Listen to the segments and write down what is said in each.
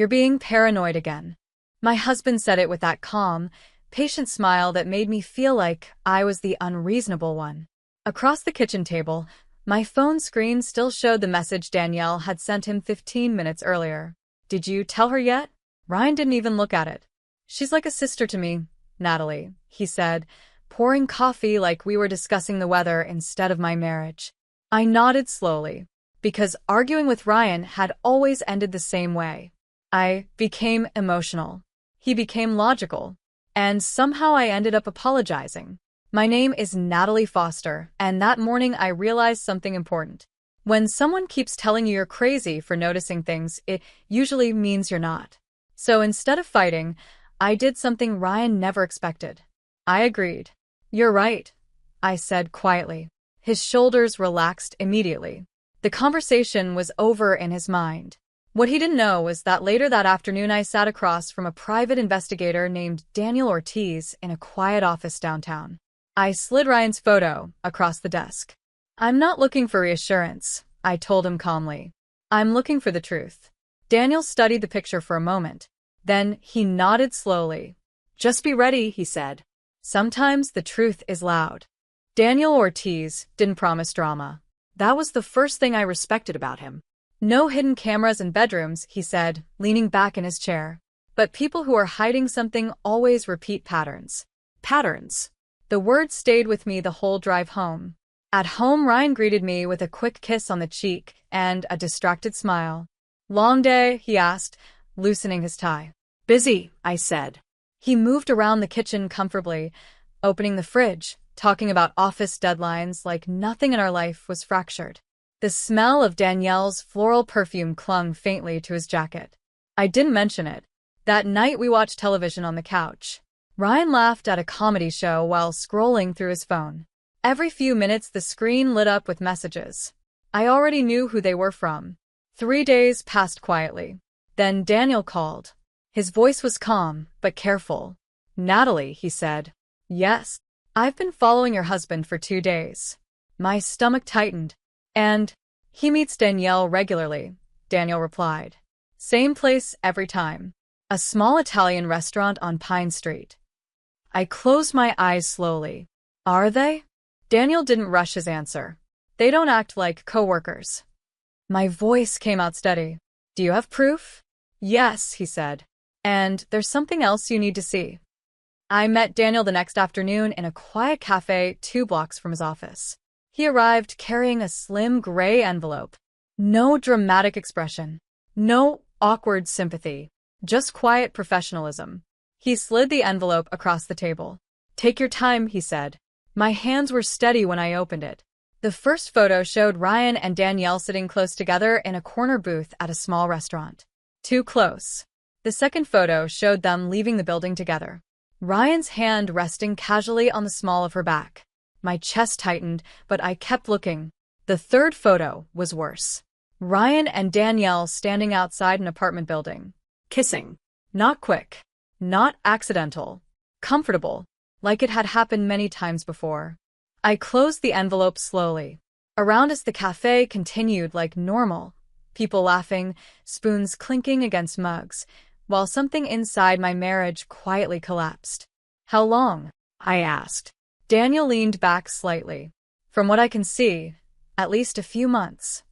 You're being paranoid again. My husband said it with that calm, patient smile that made me feel like I was the unreasonable one. Across the kitchen table, my phone screen still showed the message Danielle had sent him 15 minutes earlier. Did you tell her yet? Ryan didn't even look at it. She's like a sister to me, Natalie, he said, pouring coffee like we were discussing the weather instead of my marriage. I nodded slowly, because arguing with Ryan had always ended the same way. I became emotional. He became logical. And somehow I ended up apologizing. My name is Natalie Foster, and that morning I realized something important. When someone keeps telling you you're crazy for noticing things, it usually means you're not. So instead of fighting, I did something Ryan never expected. I agreed. You're right, I said quietly. His shoulders relaxed immediately. The conversation was over in his mind. What he didn't know was that later that afternoon I sat across from a private investigator named Daniel Ortiz in a quiet office downtown. I slid Ryan's photo across the desk. I'm not looking for reassurance, I told him calmly. I'm looking for the truth. Daniel studied the picture for a moment. Then he nodded slowly. Just be ready, he said. Sometimes the truth is loud. Daniel Ortiz didn't promise drama. That was the first thing I respected about him. No hidden cameras in bedrooms, he said, leaning back in his chair. But people who are hiding something always repeat patterns. Patterns. The word stayed with me the whole drive home. At home, Ryan greeted me with a quick kiss on the cheek and a distracted smile. Long day, he asked, loosening his tie. Busy, I said. He moved around the kitchen comfortably, opening the fridge, talking about office deadlines like nothing in our life was fractured. The smell of Danielle's floral perfume clung faintly to his jacket. I didn't mention it. That night we watched television on the couch. Ryan laughed at a comedy show while scrolling through his phone. Every few minutes the screen lit up with messages. I already knew who they were from. 3 days passed quietly. Then Daniel called. His voice was calm, but careful. Natalie, he said. Yes. I've been following your husband for 2 days. My stomach tightened. And he meets Danielle regularly, Daniel replied. Same place every time. A small Italian restaurant on Pine Street. I closed my eyes slowly. Are they? Daniel didn't rush his answer. They don't act like coworkers. My voice came out steady. Do you have proof? Yes, he said. And there's something else you need to see. I met Daniel the next afternoon in a quiet cafe 2 blocks from his office. He arrived carrying a slim gray envelope. No dramatic expression. No awkward sympathy. Just quiet professionalism. He slid the envelope across the table. Take your time, he said. My hands were steady when I opened it. The first photo showed Ryan and Danielle sitting close together in a corner booth at a small restaurant. Too close. The second photo showed them leaving the building together. Ryan's hand resting casually on the small of her back. My chest tightened, but I kept looking. The third photo was worse. Ryan and Danielle standing outside an apartment building. Kissing. Not quick. Not accidental. Comfortable. Like it had happened many times before. I closed the envelope slowly. Around us the cafe continued like normal. People laughing, spoons clinking against mugs, while something inside my marriage quietly collapsed. How long? I asked. Daniel leaned back slightly. From what I can see, at least a few months.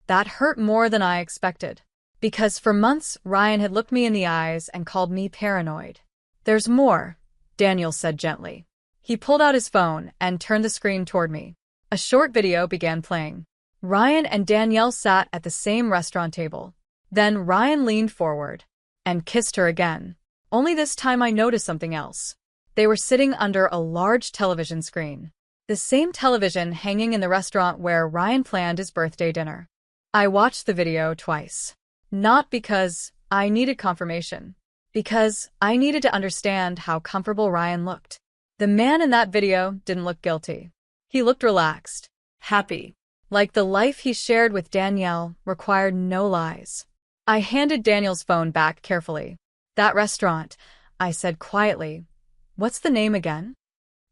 That hurt more than I expected. Because for months, Ryan had looked me in the eyes and called me paranoid. There's more, Daniel said gently. He pulled out his phone and turned the screen toward me. A short video began playing. Ryan and Danielle sat at the same restaurant table. Then Ryan leaned forward and kissed her again. Only this time I noticed something else. They were sitting under a large television screen. The same television hanging in the restaurant where Ryan planned his birthday dinner. I watched the video twice. Not because I needed confirmation. Because I needed to understand how comfortable Ryan looked. The man in that video didn't look guilty. He looked relaxed, happy. Like the life he shared with Danielle required no lies. I handed Daniel's phone back carefully. That restaurant, I said quietly. What's the name again?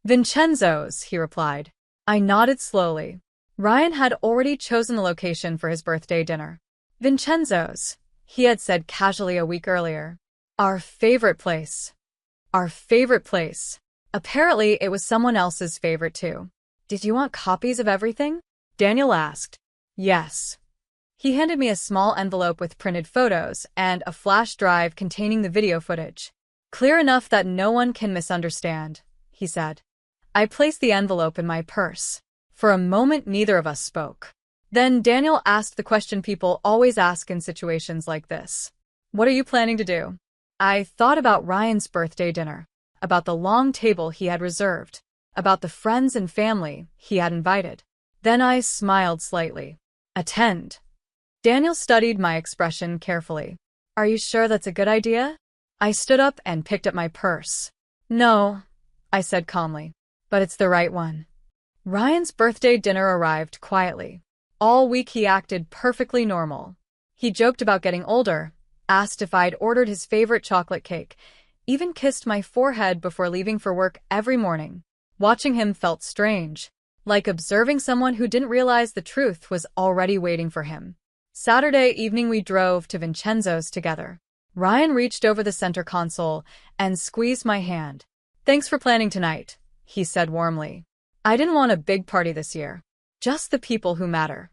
Vincenzo's, he replied. I nodded slowly. Ryan had already chosen the location for his birthday dinner. Vincenzo's, he had said casually a week earlier. Our favorite place. Our favorite place. Apparently, it was someone else's favorite too. Did you want copies of everything? Daniel asked. Yes. He handed me a small envelope with printed photos and a flash drive containing the video footage. Clear enough that no one can misunderstand, he said. I placed the envelope in my purse. For a moment, neither of us spoke. Then Daniel asked the question people always ask in situations like this. What are you planning to do? I thought about Ryan's birthday dinner, about the long table he had reserved, about the friends and family he had invited. Then I smiled slightly. Attend. Daniel studied my expression carefully. Are you sure that's a good idea? I stood up and picked up my purse. No, I said calmly, but it's the right one. Ryan's birthday dinner arrived quietly. All week he acted perfectly normal. He joked about getting older, asked if I'd ordered his favorite chocolate cake, even kissed my forehead before leaving for work every morning. Watching him felt strange, like observing someone who didn't realize the truth was already waiting for him. Saturday evening we drove to Vincenzo's together. Ryan reached over the center console and squeezed my hand. Thanks for planning tonight, he said warmly. I didn't want a big party this year. Just the people who matter.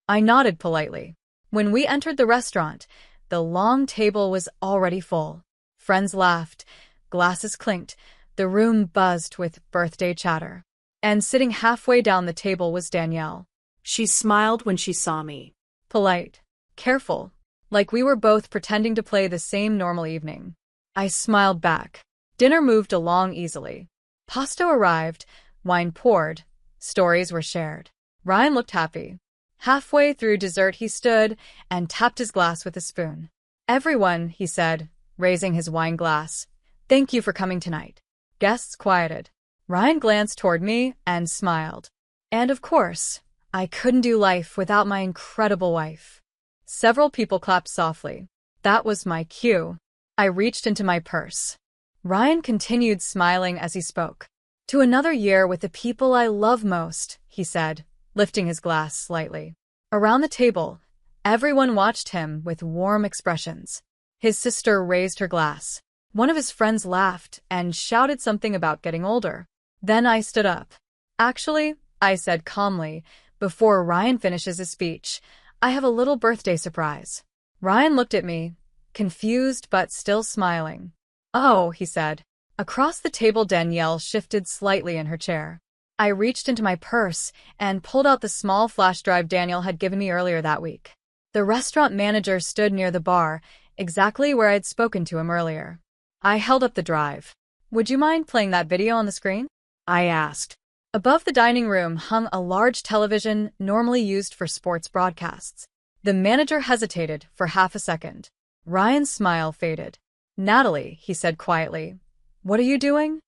I nodded politely. When we entered the restaurant, the long table was already full. Friends laughed, glasses clinked, the room buzzed with birthday chatter. And sitting halfway down the table was Danielle. She smiled when she saw me. Polite, careful, like we were both pretending to play the same normal evening. I smiled back. Dinner moved along easily. Pasta arrived, wine poured, stories were shared. Ryan looked happy. Halfway through dessert he stood and tapped his glass with a spoon. Everyone, he said, raising his wine glass. Thank you for coming tonight. Guests quieted. Ryan glanced toward me and smiled. And of course, I couldn't do life without my incredible wife. Several people clapped softly. That was my cue. I reached into my purse. Ryan continued smiling as he spoke. To another year with the people I love most, he said, lifting his glass slightly. Around the table, everyone watched him with warm expressions. His sister raised her glass. One of his friends laughed and shouted something about getting older. Then I stood up. Actually, I said calmly, before Ryan finishes his speech, I have a little birthday surprise. Ryan looked at me, confused but still smiling. Oh, he said. Across the table, Danielle shifted slightly in her chair. I reached into my purse and pulled out the small flash drive Daniel had given me earlier that week. The restaurant manager stood near the bar, exactly where I'd spoken to him earlier. I held up the drive. Would you mind playing that video on the screen? I asked. Above the dining room hung a large television normally used for sports broadcasts. The manager hesitated for half a second. Ryan's smile faded. Natalie, he said quietly, what are you doing?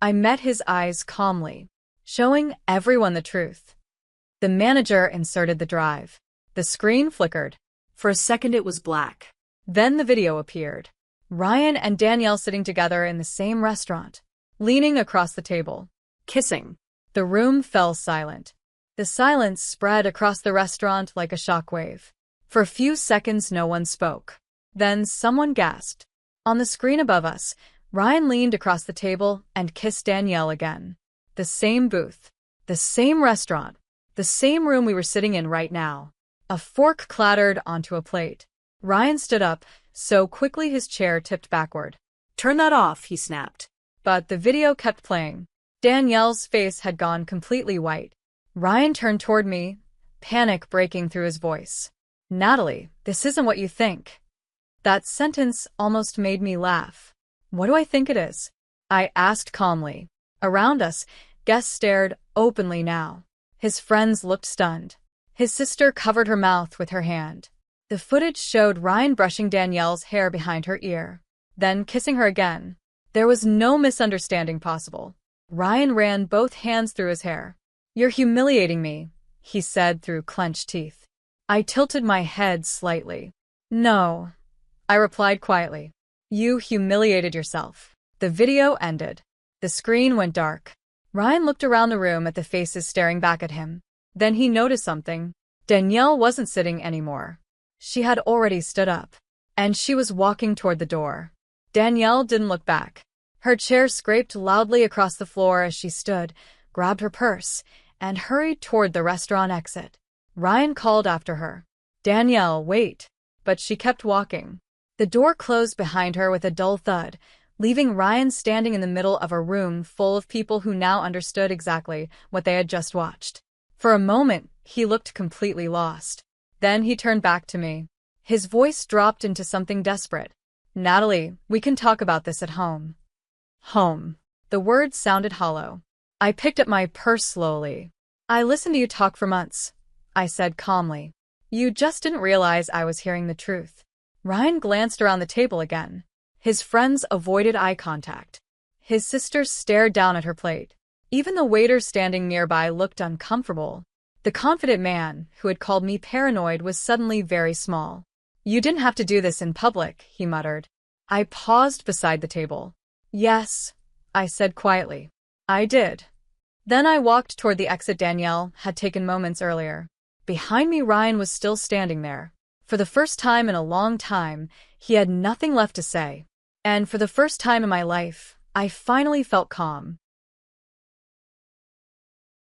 I met his eyes calmly, showing everyone the truth. The manager inserted the drive. The screen flickered. For a second it was black. Then the video appeared. Ryan and Danielle sitting together in the same restaurant, leaning across the table, kissing. The room fell silent. The silence spread across the restaurant like a shockwave. For a few seconds no one spoke. Then someone gasped. On the screen above us, Ryan leaned across the table and kissed Danielle again. The same booth, the same restaurant, the same room we were sitting in right now. A fork clattered onto a plate. Ryan stood up, so quickly his chair tipped backward. Turn that off, he snapped. But the video kept playing. Danielle's face had gone completely white. Ryan turned toward me, panic breaking through his voice. Natalie, this isn't what you think. That sentence almost made me laugh. What do I think it is? I asked calmly. Around us, guests stared openly now. His friends looked stunned. His sister covered her mouth with her hand. The footage showed Ryan brushing Danielle's hair behind her ear, then kissing her again. There was no misunderstanding possible. Ryan ran both hands through his hair. You're humiliating me, he said through clenched teeth. I tilted my head slightly. No, I replied quietly. You humiliated yourself. The video ended. The screen went dark. Ryan looked around the room at the faces staring back at him. Then he noticed something. Danielle wasn't sitting anymore. She had already stood up. and she was walking toward the door. Danielle didn't look back. Her chair scraped loudly across the floor as she stood, grabbed her purse, and hurried toward the restaurant exit. Ryan called after her. "Danielle, wait." But she kept walking. The door closed behind her with a dull thud, leaving Ryan standing in the middle of a room full of people who now understood exactly what they had just watched. For a moment, he looked completely lost. Then he turned back to me. His voice dropped into something desperate. "Natalie, we can talk about this at home." Home. The words sounded hollow. I picked up my purse slowly. "I listened to you talk for months," I said calmly. "You just didn't realize I was hearing the truth." Ryan glanced around the table again. His friends avoided eye contact. His sister stared down at her plate. Even the waiter standing nearby looked uncomfortable. The confident man, who had called me paranoid, was suddenly very small. "You didn't have to do this in public," he muttered. I paused beside the table. "Yes," I said quietly. "I did." Then I walked toward the exit Danielle had taken moments earlier. Behind me, Ryan was still standing there. For the first time in a long time, he had nothing left to say. And for the first time in my life, I finally felt calm.